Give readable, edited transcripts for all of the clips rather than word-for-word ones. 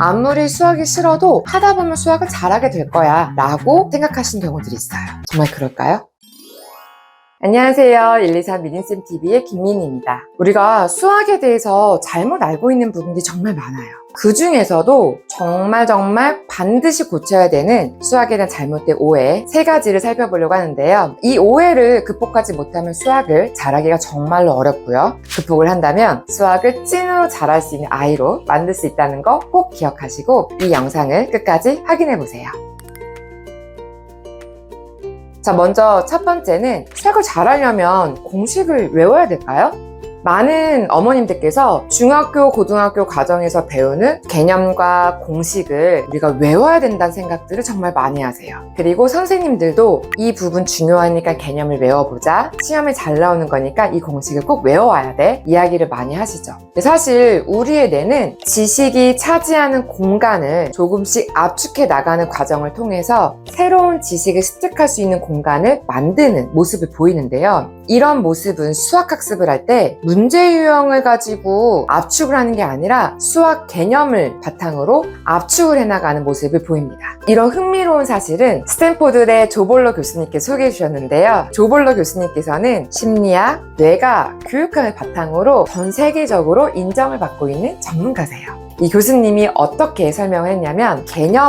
아무리 수학이 싫어도 하다 보면 수학을 잘하게 될 거야 라고 생각하시는 경우들이 있어요. 정말 그럴까요? 안녕하세요. 123 미린쌤TV의 김민희입니다. 우리가 수학에 대해서 잘못 알고 있는 부분들이 정말 많아요. 그 중에서도 정말 반드시 고쳐야 되는 수학에 대한 잘못된 오해 3가지를 살펴보려고 하는데요. 이 오해를 극복하지 못하면 수학을 잘하기가 정말로 어렵고요. 극복을 한다면 수학을 찐으로 잘할 수 있는 아이로 만들 수 있다는 거 꼭 기억하시고 이 영상을 끝까지 확인해 보세요. 자, 먼저 첫 번째는 수학을 잘하려면 공식을 외워야 될까요? 많은 어머님들께서 중학교, 고등학교 과정에서 배우는 개념과 공식을 우리가 외워야 된다는 생각들을 정말 많이 하세요. 그리고 선생님들도 이 부분 중요하니까 개념을 외워보자. 시험에 잘 나오는 거니까 이 공식을 꼭 외워와야 돼. 이야기를 많이 하시죠. 근데 사실 우리의 뇌는 지식이 차지하는 공간을 조금씩 압축해 나가는 과정을 통해서 새로운 지식을 습득할 수 있는 공간을 만드는 모습을 보이는데요. 이런 모습은 수학학습을 할 때 문제 유형을 가지고 압축을 하는 게 아니라 수학 개념을 바탕으로 압축을 해나가는 모습을 보입니다. 이런 흥미로운 사실은 스탠포드대 조볼러 교수님께 소개해 주셨는데요. 조볼러 교수님께서는 심리학, 뇌과학, 교육학을 바탕으로 전 세계적으로 인정을 받고 있는 전문가세요. 이 교수님이 어떻게 설명을 했냐면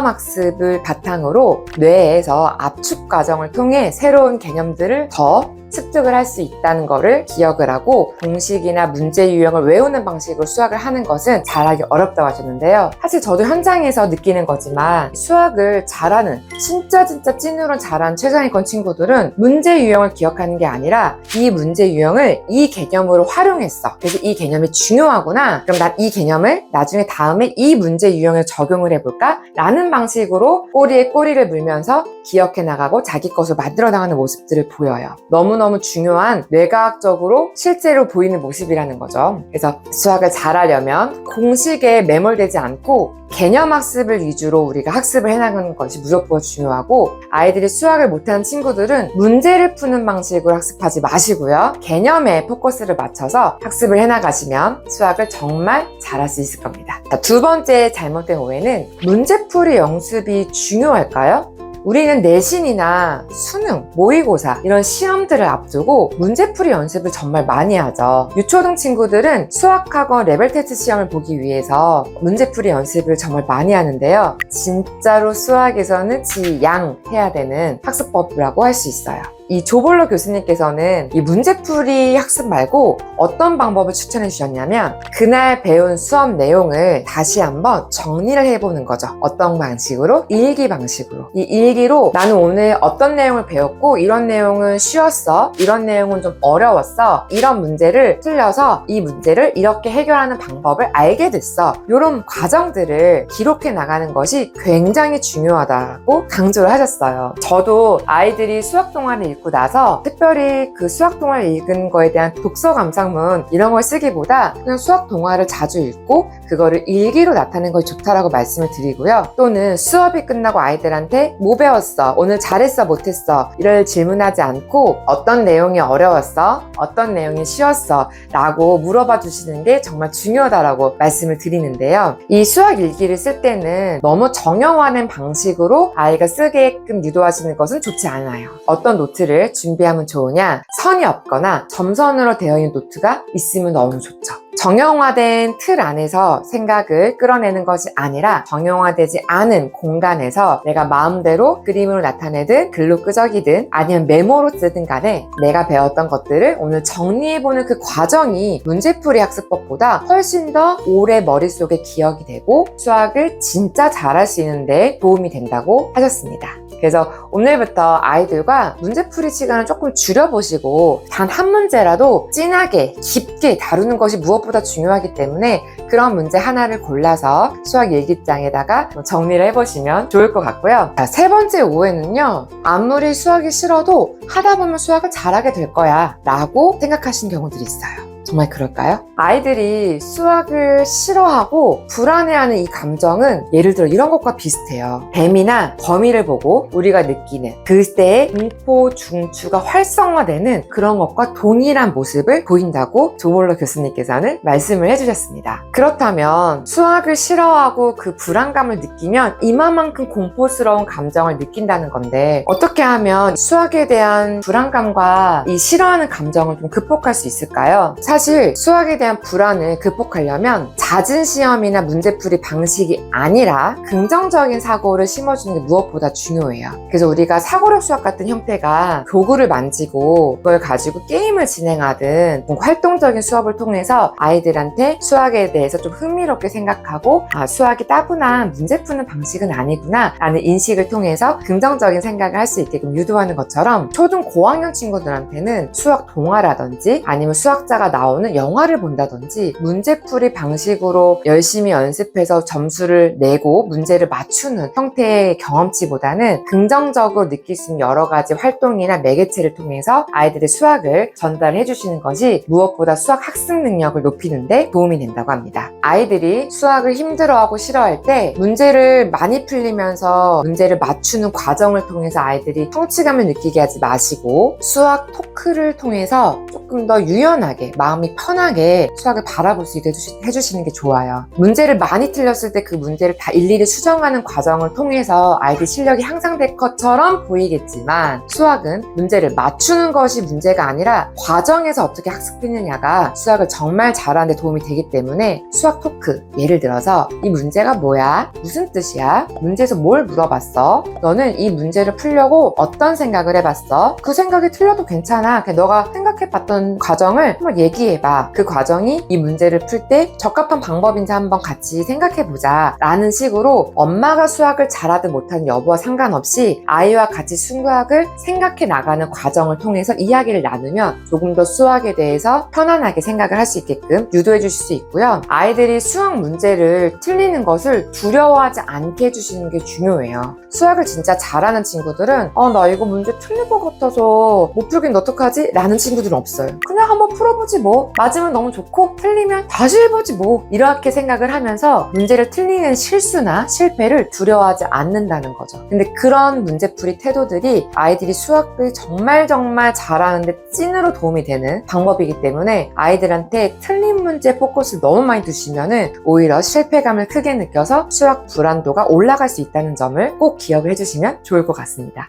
개념학습을 바탕으로 뇌에서 압축 과정을 통해 새로운 개념들을 더 습득을 할 수 있다는 것을 기억을 하고 공식이나 문제 유형을 외우는 방식으로 수학을 하는 것은 잘하기 어렵다고 하셨는데요. 사실 저도 현장에서 느끼는 거지만 수학을 잘하는 진짜 찐으로 잘하는 최상위권 친구들은 문제 유형을 기억하는 게 아니라 이 문제 유형을 이 개념으로 활용했어. 그래서 이 개념이 중요하구나. 그럼 난 이 개념을 나중에 다음에 이 문제 유형에 적용을 해볼까? 라는 방식으로 꼬리에 꼬리를 물면서 기억해 나가고 자기 것을 만들어 나가는 모습들을 보여요. 너무너무 중요한 뇌과학적으로 실제로 보이는 모습이라는 거죠. 그래서 수학을 잘하려면 공식에 매몰되지 않고 개념 학습을 위주로 우리가 학습을 해나가는 것이 무조건 중요하고 아이들이 수학을 못하는 친구들은 문제를 푸는 방식으로 학습하지 마시고요. 개념에 포커스를 맞춰서 학습을 해나가시면 수학을 정말 잘할 수 있을 겁니다. 자, 두 번째 잘못된 오해는 문제풀이 연습이 중요할까요? 우리는 내신이나 수능, 모의고사 이런 시험들을 앞두고 문제풀이 연습을 정말 많이 하죠. 유초등 친구들은 수학학원 레벨 테스트 시험을 보기 위해서 문제풀이 연습을 정말 많이 하는데요. 진짜로 수학에서는 지양해야 되는 학습법이라고 할 수 있어요. 이 조볼러 교수님께서는 이 문제풀이 학습 말고 어떤 방법을 추천해 주셨냐면 그날 배운 수업 내용을 다시 한번 정리를 해보는 거죠. 어떤 방식으로? 일기 방식으로. 이 일기로 나는 오늘 어떤 내용을 배웠고 이런 내용은 쉬웠어. 이런 내용은 좀 어려웠어. 이런 문제를 틀려서 이 문제를 이렇게 해결하는 방법을 알게 됐어. 이런 과정들을 기록해 나가는 것이 굉장히 중요하다고 강조를 하셨어요. 저도 아이들이 수학 동화를 읽고 나서 특별히 그 수학 동화를 읽은 거에 대한 독서 감상문 이런 걸 쓰기보다 그냥 수학 동화를 자주 읽고 그거를 일기로 나타내는 것이 좋다라고 말씀을 드리고요. 또는 수업이 끝나고 아이들한테 뭐 배웠어? 오늘 잘했어? 못했어? 이를 질문하지 않고 어떤 내용이 어려웠어? 어떤 내용이 쉬웠어? 라고 물어봐 주시는 게 정말 중요하다라고 말씀을 드리는데요. 이 수학 일기를 쓸 때는 너무 정형화된 방식으로 아이가 쓰게끔 유도하시는 것은 좋지 않아요. 어떤 노트를 준비하면 좋으냐? 선이 없거나 점선으로 되어 있는 노트가 있으면 너무 좋죠. 정형화된 틀 안에서 생각을 끌어내는 것이 아니라 정형화되지 않은 공간에서 내가 마음대로 그림으로 나타내든 글로 끄적이든 아니면 메모로 쓰든 간에 내가 배웠던 것들을 오늘 정리해보는 그 과정이 문제풀이 학습법보다 훨씬 더 오래 머릿속에 기억이 되고 수학을 진짜 잘할 수 있는 데 도움이 된다고 하셨습니다. 그래서 오늘부터 아이들과 문제풀이 시간을 조금 줄여보시고 단 한 문제라도 진하게 깊게 다루는 것이 무엇보다 중요하기 때문에 그런 문제 하나를 골라서 수학 일기장에다가 정리를 해보시면 좋을 것 같고요. 자, 세 번째 오해는요. 아무리 수학이 싫어도 하다 보면 수학을 잘하게 될 거야 라고 생각하시는 경우들이 있어요. 정말 그럴까요? 아이들이 수학을 싫어하고 불안해하는 이 감정은 예를 들어 이런 것과 비슷해요. 뱀이나 거미를 보고 우리가 느끼는 그때의 공포 중추가 활성화되는 그런 것과 동일한 모습을 보인다고 조몰러 교수님께서는 말씀을 해주셨습니다. 그렇다면 수학을 싫어하고 그 불안감을 느끼면 이만큼 공포스러운 감정을 느낀다는 건데, 어떻게 하면 수학에 대한 불안감과 이 싫어하는 감정을 좀 극복할 수 있을까요? 사실 수학에 대한 불안을 극복하려면 잦은 시험이나 문제풀이 방식이 아니라 긍정적인 사고를 심어주는 게 무엇보다 중요해요. 그래서 우리가 사고력 수학 같은 형태가 도구를 만지고 그걸 가지고 게임을 진행하든 활동적인 수업을 통해서 아이들한테 수학에 대해서 좀 흥미롭게 생각하고, 수학이 따분한 문제 푸는 방식은 아니구나 라는 인식을 통해서 긍정적인 생각을 할 수 있게끔 유도하는 것처럼, 초등 고학년 친구들한테는 수학 동화라든지 아니면 수학자가 나오는 영화를 본다든지 문제풀이 방식으로 열심히 연습해서 점수를 내고 문제를 맞추는 형태의 경험치보다는 긍정적으로 느낄 수 있는 여러 가지 활동이나 매개체를 통해서 아이들의 수학을 전달해 주시는 것이 무엇보다 수학 학습 능력을 높이는 데 도움이 된다고 합니다. 아이들이 수학을 힘들어하고 싫어할 때 문제를 많이 풀리면서 문제를 맞추는 과정을 통해서 아이들이 성취감을 느끼게 하지 마시고, 수학 토크를 통해서 조금 더 유연하게 마음이 편하게 수학을 바라볼 수 있게 해주시는 게 좋아요. 문제를 많이 틀렸을 때 그 문제를 다 일일이 수정하는 과정을 통해서 아이들 실력이 향상될 것처럼 보이겠지만, 수학은 문제를 맞추는 것이 문제가 아니라 과정에서 어떻게 학습했느냐가 수학을 정말 잘하는 데 도움이 되기 때문에, 수학 토크, 예를 들어서 이 문제가 뭐야? 무슨 뜻이야? 문제에서 뭘 물어봤어? 너는 이 문제를 풀려고 어떤 생각을 해봤어? 그 생각이 틀려도 괜찮아. 그냥 너가 생각해봤던 과정을 한번 얘기해봐. 그 과정이 이 문제를 풀 때 적합한 방법인지 한번 같이 생각해보자 라는 식으로, 엄마가 수학을 잘하든 못하든 여부와 상관없이 아이와 같이 수학을 생각해 나가는 과정을 통해서 이야기를 나누면 조금 더 수학에 대해서 편안하게 생각을 할 수 있게끔 유도해 주실 수 있고요. 아이들이 수학 문제를 틀리는 것을 두려워하지 않게 해주시는 게 중요해요. 수학을 진짜 잘하는 친구들은 나 이거 문제 틀릴 것 같아서 못 풀긴 어떡하지? 라는 친구들은 없어요. 그냥 한번 풀어보지 뭐. 맞으면 너무 좋고 틀리면 다시 해보지 뭐. 이렇게 생각을 하면서 문제를 틀리는 실수나 실패를 두려워하지 않는다는 거죠. 근데 그런 문제풀이 태도들이 아이들이 수학을 정말 잘하는데 찐으로 도움이 되는 방법이기 때문에, 아이들한테 틀린 문제 포커스를 너무 많이 두시면은 오히려 실패감을 크게 느껴서 수학 불안도가 올라갈 수 있다는 점을 꼭 기억을 해주시면 좋을 것 같습니다.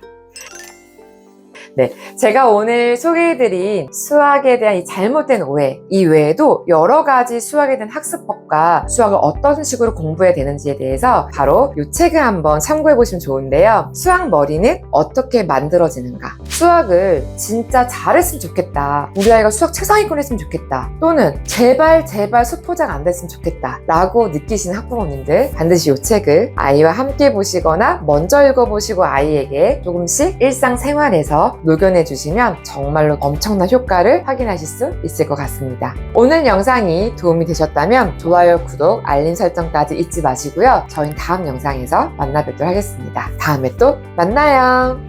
네, 제가 오늘 소개해드린 수학에 대한 이 잘못된 오해, 이 외에도 여러 가지 수학에 대한 학습법과 수학을 어떤 식으로 공부해야 되는지에 대해서 바로 이 책을 한번 참고해보시면 좋은데요. 수학 머리는 어떻게 만들어지는가? 수학을 진짜 잘했으면 좋겠다. 우리 아이가 수학 최상위권 했으면 좋겠다. 또는 제발 수포자가 안 됐으면 좋겠다 라고 느끼시는 학부모님들, 반드시 이 책을 아이와 함께 보시거나 먼저 읽어보시고 아이에게 조금씩 일상생활에서 녹여내 주시면 정말로 엄청난 효과를 확인하실 수 있을 것 같습니다. 오늘 영상이 도움이 되셨다면 좋아요, 구독, 알림 설정까지 잊지 마시고요. 저희는 다음 영상에서 만나 뵙도록 하겠습니다. 다음에 또 만나요.